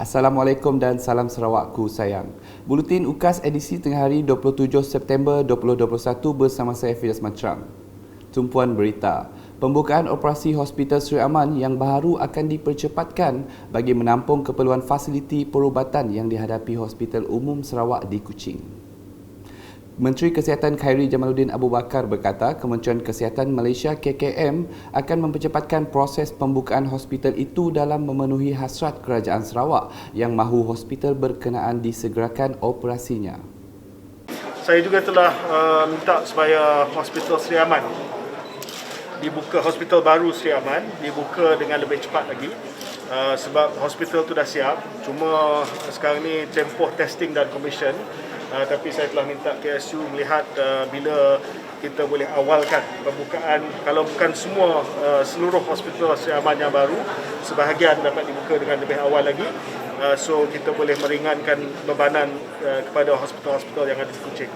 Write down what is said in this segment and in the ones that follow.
Assalamualaikum dan salam Sarawakku sayang. Buletin UKAS edisi tengah hari 27 September 2021 bersama saya Firas Matrang. Tumpuan berita, pembukaan operasi Hospital Sri Aman yang baru akan dipercepatkan bagi menampung keperluan fasiliti perubatan yang dihadapi Hospital Umum Sarawak di Kuching. Menteri Kesihatan Khairi Jamaluddin Abu Bakar berkata Kementerian Kesihatan Malaysia KKM akan mempercepatkan proses pembukaan hospital itu dalam memenuhi hasrat Kerajaan Sarawak yang mahu hospital berkenaan disegerakan operasinya. Saya juga telah minta supaya Hospital Sri Aman dibuka, hospital baru Sri Aman dibuka dengan lebih cepat lagi sebab hospital itu dah siap, cuma sekarang ni tempoh testing dan commission. Tapi saya telah minta KSU melihat bila kita boleh awalkan pembukaan, kalau bukan semua, seluruh hospital Sri Aman yang baru, sebahagian dapat dibuka dengan lebih awal lagi, so kita boleh meringankan bebanan kepada hospital-hospital yang ada di Kuching.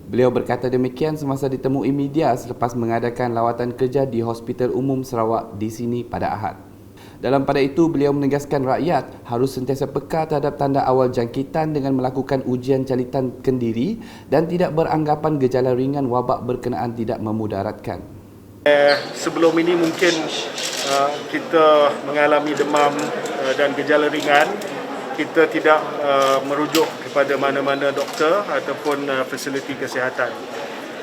Beliau berkata demikian semasa ditemui media selepas mengadakan lawatan kerja di Hospital Umum Sarawak di sini pada Ahad. Dalam pada itu, beliau menegaskan rakyat harus sentiasa peka terhadap tanda awal jangkitan dengan melakukan ujian jalitan kendiri dan tidak beranggapan gejala ringan wabak berkenaan tidak memudaratkan. Sebelum ini mungkin kita mengalami demam dan gejala ringan, kita tidak merujuk kepada mana-mana doktor ataupun fasiliti kesihatan.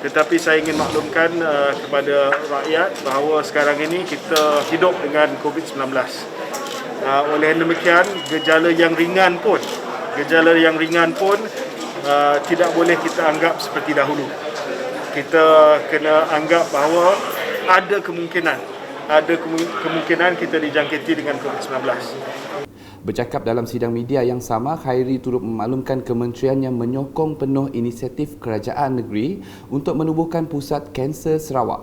Tetapi saya ingin maklumkan kepada rakyat bahawa sekarang ini kita hidup dengan COVID-19. Oleh demikian, gejala yang ringan pun tidak boleh kita anggap seperti dahulu. Kita kena anggap bahawa ada kemungkinan kita dijangkiti dengan COVID-19. Bercakap dalam sidang media yang sama, Khairi turut memaklumkan kementeriannya menyokong penuh inisiatif kerajaan negeri untuk menubuhkan Pusat Kanser Sarawak.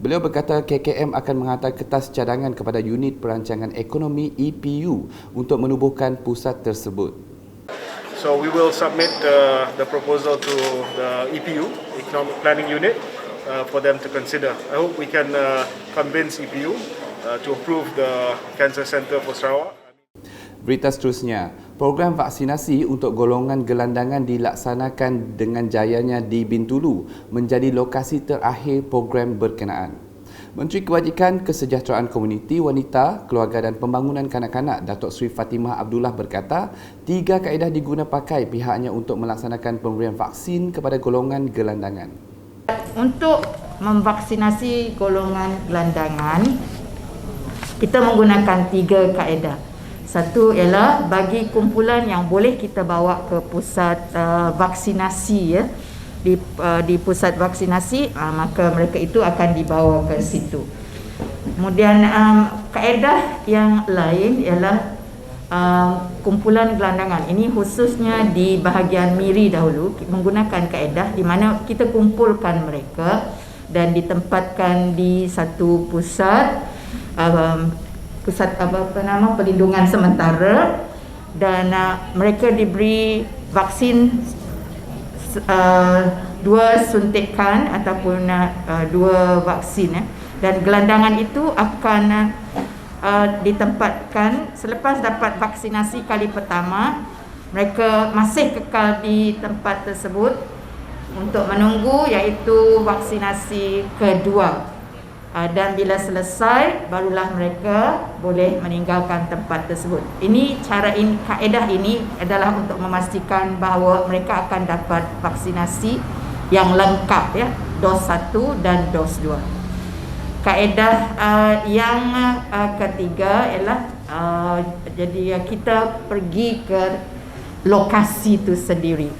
Beliau berkata KKM akan menghantar kertas cadangan kepada Unit Perancangan Ekonomi EPU untuk menubuhkan pusat tersebut. So we will submit the proposal to the EPU, Economic Planning Unit, for them to consider. I hope we can convince EPU to approve the Cancer Centre for Sarawak. Berita seterusnya, program vaksinasi untuk golongan gelandangan dilaksanakan dengan jayanya di Bintulu menjadi lokasi terakhir program berkenaan. Menteri Kebajikan Kesejahteraan Komuniti, Wanita, Keluarga dan Pembangunan Kanak-kanak Datuk Seri Fatimah Abdullah berkata 3 kaedah diguna pakai pihaknya untuk melaksanakan pemberian vaksin kepada golongan gelandangan. Untuk memvaksinasi golongan gelandangan, kita menggunakan 3 kaedah. Satu ialah bagi kumpulan yang boleh kita bawa ke pusat vaksinasi, ya, di pusat vaksinasi, maka mereka itu akan dibawa ke situ. Kemudian kaedah yang lain ialah kumpulan gelandangan. Ini khususnya di bahagian Miri dahulu menggunakan kaedah di mana kita kumpulkan mereka dan ditempatkan di satu pusat perlindungan sementara, dan mereka diberi vaksin 2 suntikan ataupun 2 vaksin, dan gelandangan itu akan ditempatkan selepas dapat vaksinasi kali pertama. Mereka masih kekal di tempat tersebut untuk menunggu iaitu vaksinasi kedua. Dan bila selesai, barulah mereka boleh meninggalkan tempat tersebut. Kaedah ini adalah untuk memastikan bahawa mereka akan dapat vaksinasi yang lengkap, ya, dos 1 dan dos 2. Kaedah yang ketiga ialah jadi kita pergi ke lokasi itu sendiri.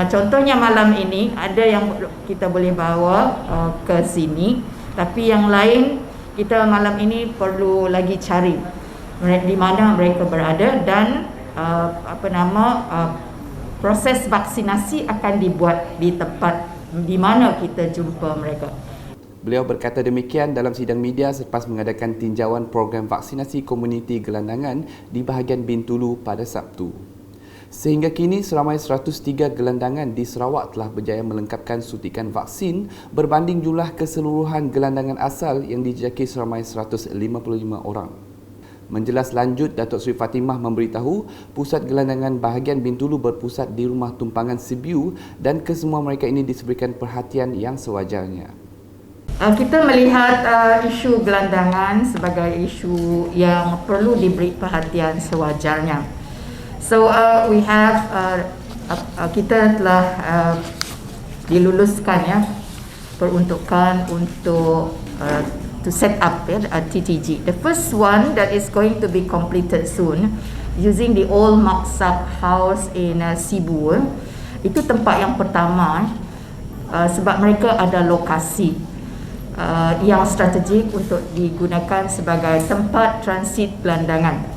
Contohnya malam ini ada yang kita boleh bawa ke sini. Tapi yang lain kita malam ini perlu lagi cari di mana mereka berada, dan proses vaksinasi akan dibuat di tempat di mana kita jumpa mereka. Beliau berkata demikian dalam sidang media selepas mengadakan tinjauan program vaksinasi komuniti gelandangan di bahagian Bintulu pada Sabtu. Sehingga kini seramai 103 gelandangan di Sarawak telah berjaya melengkapkan suntikan vaksin berbanding jumlah keseluruhan gelandangan asal yang dijejaki seramai 155 orang. Menjelas lanjut, Datuk Seri Fatimah memberitahu pusat gelandangan bahagian Bintulu berpusat di Rumah Tumpangan Sibiu dan kesemua mereka ini diberikan perhatian yang sewajarnya. Kita melihat isu gelandangan sebagai isu yang perlu diberi perhatian sewajarnya. So we have kita telah diluluskan ya peruntukan untuk to set up TTG. The first one that is going to be completed soon using the old Maksak house in Sibu. Itu tempat yang pertama sebab mereka ada lokasi yang strategik untuk digunakan sebagai tempat transit gelandangan.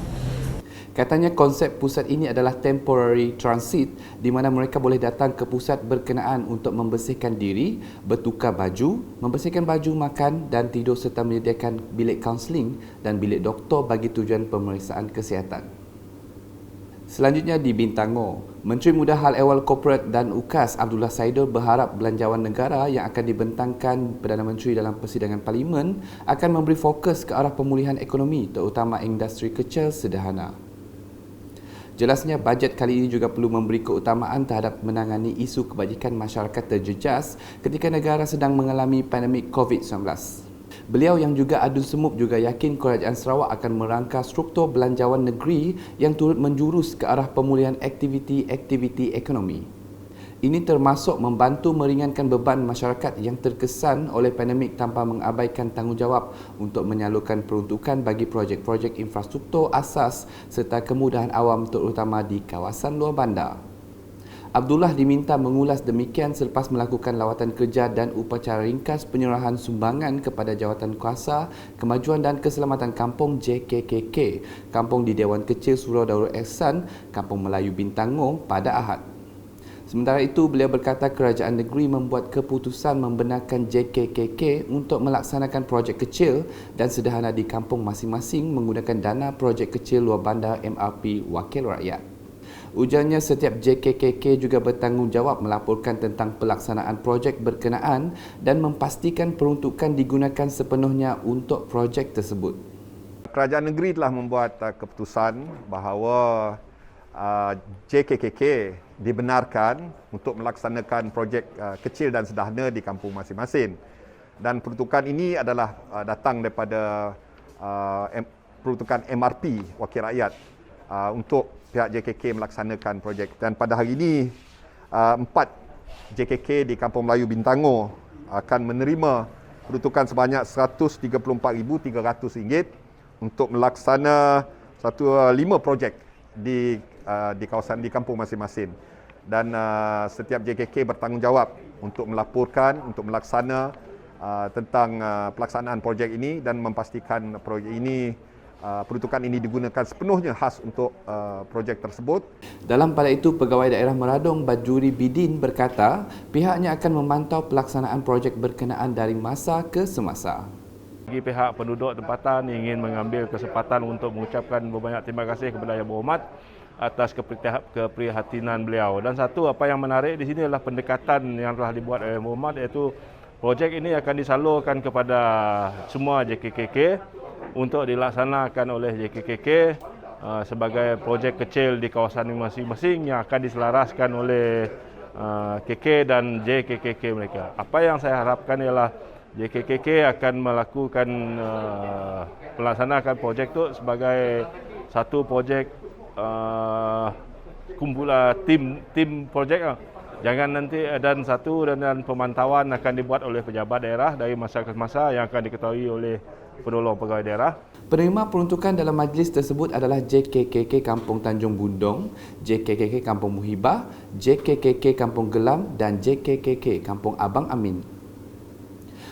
Katanya konsep pusat ini adalah temporary transit di mana mereka boleh datang ke pusat berkenaan untuk membersihkan diri, bertukar baju, membersihkan baju, makan dan tidur serta menyediakan bilik kaunseling dan bilik doktor bagi tujuan pemeriksaan kesihatan. Selanjutnya di Bintango, Menteri Muda Hal Ehwal Korporat dan UKAS Abdullah Saidul berharap belanjawan negara yang akan dibentangkan Perdana Menteri dalam persidangan Parlimen akan memberi fokus ke arah pemulihan ekonomi terutama industri kecil sederhana. Jelasnya bajet kali ini juga perlu memberi keutamaan terhadap menangani isu kebajikan masyarakat terjejas ketika negara sedang mengalami pandemik COVID-19. Beliau yang juga adun semut juga yakin Kerajaan Sarawak akan merangka struktur belanjawan negeri yang turut menjurus ke arah pemulihan aktiviti-aktiviti ekonomi. Ini termasuk membantu meringankan beban masyarakat yang terkesan oleh pandemik tanpa mengabaikan tanggungjawab untuk menyalurkan peruntukan bagi projek-projek infrastruktur asas serta kemudahan awam terutama di kawasan luar bandar. Abdullah diminta mengulas demikian selepas melakukan lawatan kerja dan upacara ringkas penyerahan sumbangan kepada Jawatan Kuasa Kemajuan dan Keselamatan Kampung JKKK, Kampung di Dewan Kecil Surau Darul Ehsan, Kampung Melayu Bintango pada Ahad. Sementara itu, beliau berkata kerajaan negeri membuat keputusan membenarkan JKKK untuk melaksanakan projek kecil dan sederhana di kampung masing-masing menggunakan dana projek kecil luar bandar MRP Wakil Rakyat. Ujarnya setiap JKKK juga bertanggungjawab melaporkan tentang pelaksanaan projek berkenaan dan memastikan peruntukan digunakan sepenuhnya untuk projek tersebut. Kerajaan negeri telah membuat keputusan bahawa JKKK dibenarkan untuk melaksanakan projek kecil dan sederhana di kampung masing-masing. Dan peruntukan ini adalah datang daripada peruntukan MRP Wakil Rakyat untuk pihak JKK melaksanakan projek. Dan pada hari ini 4 JKK di Kampung Melayu Bintango akan menerima peruntukan sebanyak RM134,300 untuk melaksana 5 projek di kawasan di kampung masing-masing. Dan setiap JKK bertanggungjawab untuk melaporkan, untuk melaksana tentang pelaksanaan projek ini dan memastikan projek ini, peruntukan ini digunakan sepenuhnya khas untuk projek tersebut. Dalam pada itu, Pegawai Daerah Meradong Bajuri Bidin berkata pihaknya akan memantau pelaksanaan projek berkenaan dari masa ke semasa. Bagi pihak penduduk tempatan ingin mengambil kesempatan untuk mengucapkan berbanyak terima kasih kepada Yang Berhormat atas keprihatinan beliau. Dan satu apa yang menarik di sini adalah pendekatan yang telah dibuat oleh Yang Berhormat, iaitu projek ini akan disalurkan kepada semua JKKK untuk dilaksanakan oleh JKKK sebagai projek kecil di kawasan masing-masing yang akan diselaraskan oleh KK dan JKKK mereka. Apa yang saya harapkan ialah JKKK akan melakukan melaksanakan projek itu sebagai satu projek kumpulan tim projek. Jangan nanti dan pemantauan akan dibuat oleh pejabat daerah dari masa ke masa yang akan diketahui oleh penolong pegawai daerah. Penerima peruntukan dalam majlis tersebut adalah JKKK Kampung Tanjung Bundong, JKKK Kampung Muhibah, JKKK Kampung Gelam dan JKKK Kampung Abang Amin.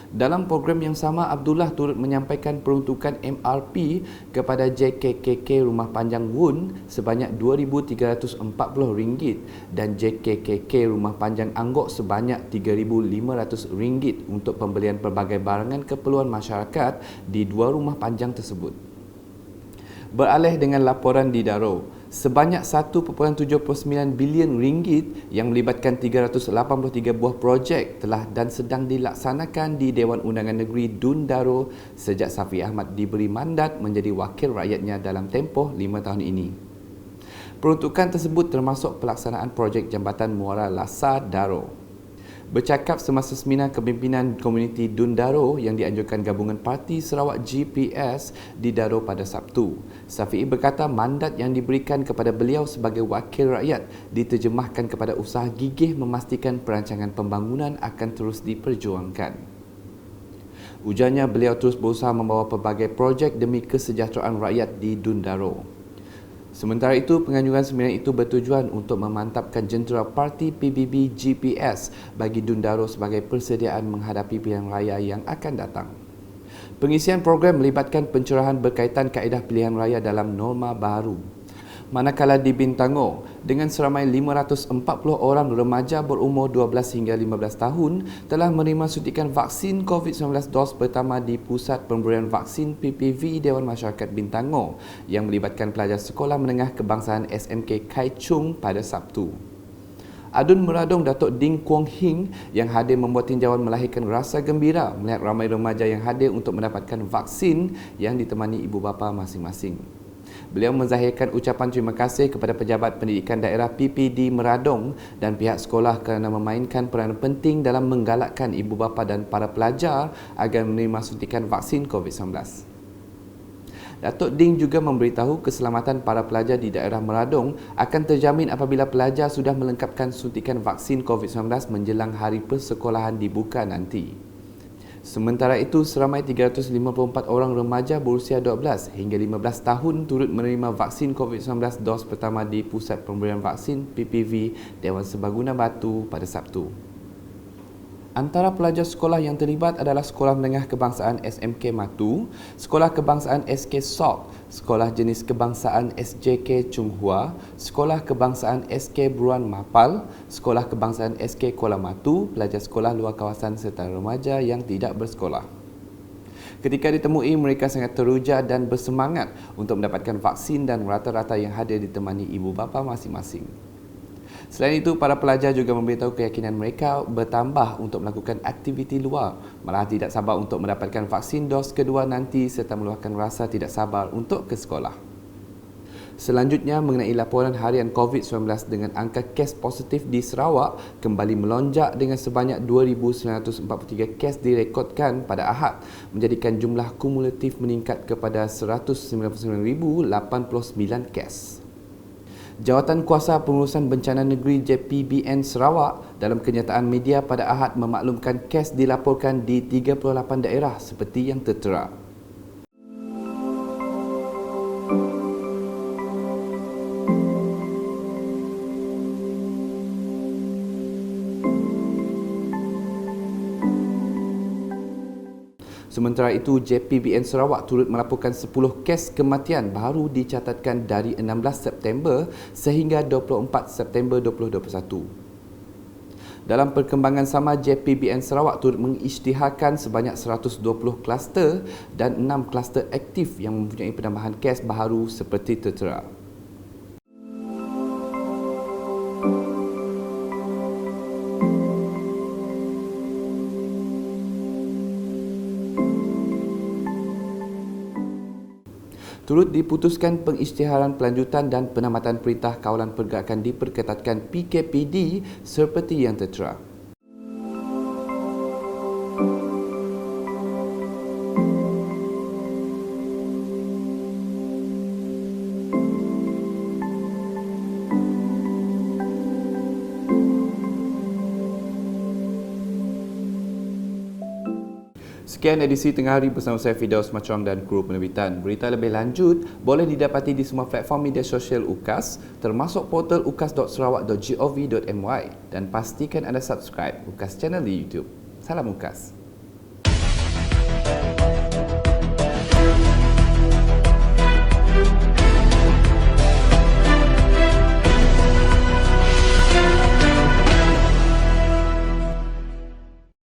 Dalam program yang sama, Abdullah turut menyampaikan peruntukan MRP kepada JKKK Rumah Panjang Wun sebanyak RM2,340 dan JKKK Rumah Panjang Anggok sebanyak RM3,500 untuk pembelian pelbagai barangan keperluan masyarakat di dua rumah panjang tersebut. Beralih dengan laporan di Daro, sebanyak 1.79 bilion ringgit yang melibatkan 383 buah projek telah dan sedang dilaksanakan di Dewan Undangan Negeri Dun Darul sejak Safi Ahmad diberi mandat menjadi wakil rakyatnya dalam tempoh 5 tahun ini. Peruntukan tersebut termasuk pelaksanaan projek Jambatan Muara Lasa Daro. Bercakap semasa seminar kepimpinan komuniti Dun Darul yang dianjurkan gabungan Parti Sarawak GPS di Darul pada Sabtu, Safi'i berkata mandat yang diberikan kepada beliau sebagai wakil rakyat diterjemahkan kepada usaha gigih memastikan perancangan pembangunan akan terus diperjuangkan. Ujarnya beliau terus berusaha membawa pelbagai projek demi kesejahteraan rakyat di Dun Darul. Sementara itu, penganjuran seminar itu bertujuan untuk memantapkan jentera parti PBB GPS bagi Dun Darul sebagai persediaan menghadapi pilihan raya yang akan datang. Pengisian program melibatkan pencerahan berkaitan kaedah pilihan raya dalam norma baru. Manakala di Bintango, dengan seramai 540 orang remaja berumur 12 hingga 15 tahun telah menerima suntikan vaksin COVID-19 dos pertama di Pusat Pemberian Vaksin PPV Dewan Masyarakat Bintango yang melibatkan pelajar Sekolah Menengah Kebangsaan SMK Kai Chung pada Sabtu. Adun meradong Datuk Ding Kuang Hing yang hadir membuat tinjauan melahirkan rasa gembira melihat ramai remaja yang hadir untuk mendapatkan vaksin yang ditemani ibu bapa masing-masing. Beliau menzahirkan ucapan terima kasih kepada pejabat pendidikan daerah PPD Meradong dan pihak sekolah kerana memainkan peranan penting dalam menggalakkan ibu bapa dan para pelajar agar menerima suntikan vaksin COVID-19. Datuk Ding juga memberitahu keselamatan para pelajar di daerah Meradong akan terjamin apabila pelajar sudah melengkapkan suntikan vaksin COVID-19 menjelang hari persekolahan dibuka nanti. Sementara itu, seramai 354 orang remaja berusia 12 hingga 15 tahun turut menerima vaksin COVID-19 dos pertama di Pusat Pemberian Vaksin PPV Dewan Serbaguna Batu pada Sabtu. Antara pelajar sekolah yang terlibat adalah Sekolah Menengah Kebangsaan SMK Matu, Sekolah Kebangsaan SK Sok, Sekolah Jenis Kebangsaan SJK Chung Hua, Sekolah Kebangsaan SK Beruan Mapal, Sekolah Kebangsaan SK Kuala Matu, pelajar sekolah luar kawasan serta remaja yang tidak bersekolah. Ketika ditemui, mereka sangat teruja dan bersemangat untuk mendapatkan vaksin dan rata-rata yang hadir ditemani ibu bapa masing-masing. Selain itu, para pelajar juga memberitahu keyakinan mereka bertambah untuk melakukan aktiviti luar, malah tidak sabar untuk mendapatkan vaksin dos kedua nanti serta meluahkan rasa tidak sabar untuk ke sekolah. Selanjutnya, mengenai laporan harian COVID-19 dengan angka kes positif di Sarawak kembali melonjak dengan sebanyak 2,943 kes direkodkan pada Ahad, menjadikan jumlah kumulatif meningkat kepada 199,089 kes. Jawatan Kuasa Pengurusan Bencana Negeri JPBN Sarawak dalam kenyataan media pada Ahad memaklumkan kes dilaporkan di 38 daerah seperti yang tertera. Sementara itu, JPBN Sarawak turut melaporkan 10 kes kematian baru dicatatkan dari 16 September sehingga 24 September 2021. Dalam perkembangan sama, JPBN Sarawak turut mengisytiharkan sebanyak 120 kluster dan 6 kluster aktif yang mempunyai penambahan kes baharu seperti tertera. Turut diputuskan pengisytiharan pelanjutan dan penamatan perintah kawalan pergerakan diperketatkan PKPD seperti yang tertera. Sekian edisi Tengah Hari bersama saya Firdaus Macrang dan kru penerbitan. Berita lebih lanjut boleh didapati di semua platform media sosial UKAS termasuk portal ukas.sarawak.gov.my dan pastikan anda subscribe UKAS channel di YouTube. Salam UKAS.